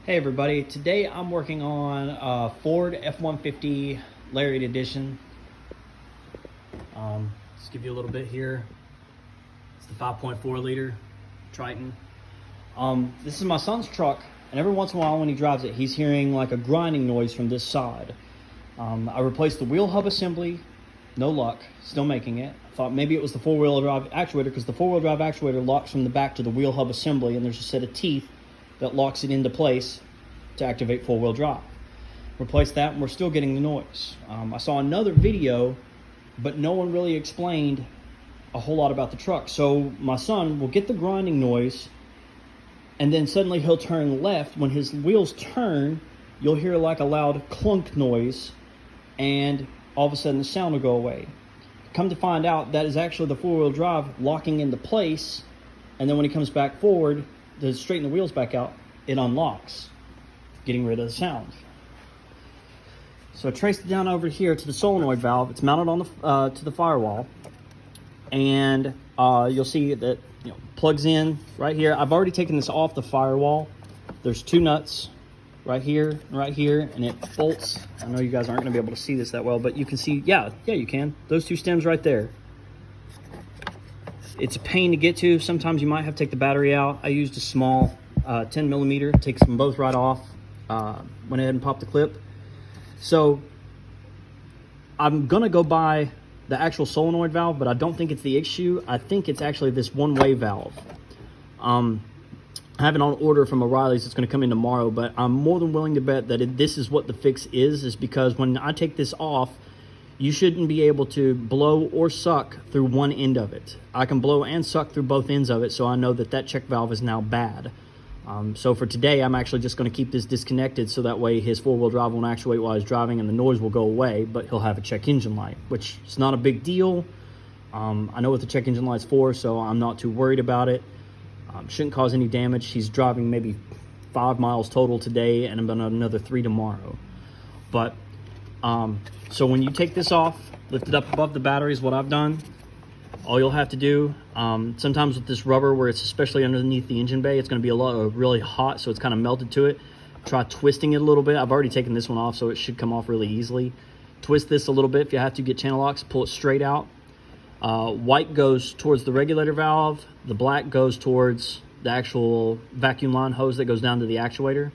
Hey everybody, today I'm working on a Ford F-150 Lariat Edition. Just give you a little bit here. It's the 5.4 liter Triton. This is my son's truck, and every once in a while when he drives it, he's hearing like a grinding noise from this side. I replaced the wheel hub assembly, no luck, still making it. I thought maybe it was the four-wheel drive actuator, because the four-wheel drive actuator locks from the back to the wheel hub assembly, and there's a set of teeth that locks it into place to activate four-wheel drive. Replace that and we're still getting the noise. I saw another video, but no one really explained a whole lot about the truck. So my son will get the grinding noise, and then suddenly he'll turn left. When his wheels turn, you'll hear like a loud clunk noise, and all of a sudden the sound will go away. Come to find out, that is actually the four-wheel drive locking into place, and then when he comes back forward to straighten the wheels back out, it unlocks, getting rid of the sound. So I traced it down over here to the solenoid valve. It's mounted on the to the firewall, and you'll see that plugs in right here. I've already taken this off the firewall. There's two nuts right here and right here, and it bolts. I know you guys aren't going to be able to see this that well, but you can see, yeah, you can. Those two stems right there. It's a pain to get to. Sometimes you might have to take the battery out. I used a small 10 millimeter, takes them both right off. Went ahead and popped the clip. So I'm gonna go buy the actual solenoid valve, but I don't think it's the issue. I think it's actually this one-way valve. I have it on order from O'Reilly's. It's gonna come in tomorrow, but I'm more than willing to bet that this is what the fix is because when I take this off, you shouldn't be able to blow or suck through one end of it. I can blow and suck through both ends of it, so I know that check valve is now bad. So for today, I'm actually just going to keep this disconnected so that way his four-wheel drive won't actuate while he's driving and the noise will go away, but he'll have a check engine light, which is not a big deal. I know what the check engine light's for, so I'm not too worried about it. Shouldn't cause any damage. He's driving maybe 5 miles total today and about another 3 tomorrow. But so when you take this off, lift it up above the battery is what I've done. All you'll have to do, sometimes with this rubber where it's especially underneath the engine bay, it's going to be really hot, so it's kind of melted to it. Try twisting it a little bit. I've already taken this one off, so it should come off really easily. Twist this a little bit. If you have to, get channel locks, pull it straight out. White goes towards the regulator valve. The black goes towards the actual vacuum line hose that goes down to the actuator.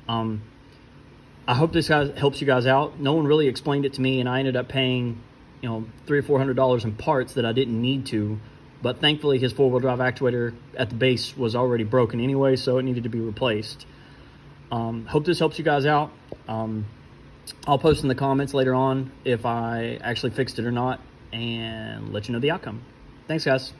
I hope this helps you guys out. No one really explained it to me, and I ended up paying $300 or $400 in parts that I didn't need to, but thankfully his four-wheel drive actuator at the base was already broken anyway, so it needed to be replaced. Hope this helps you guys out. I'll post in the comments later on if I actually fixed it or not and let you know the outcome. Thanks, guys.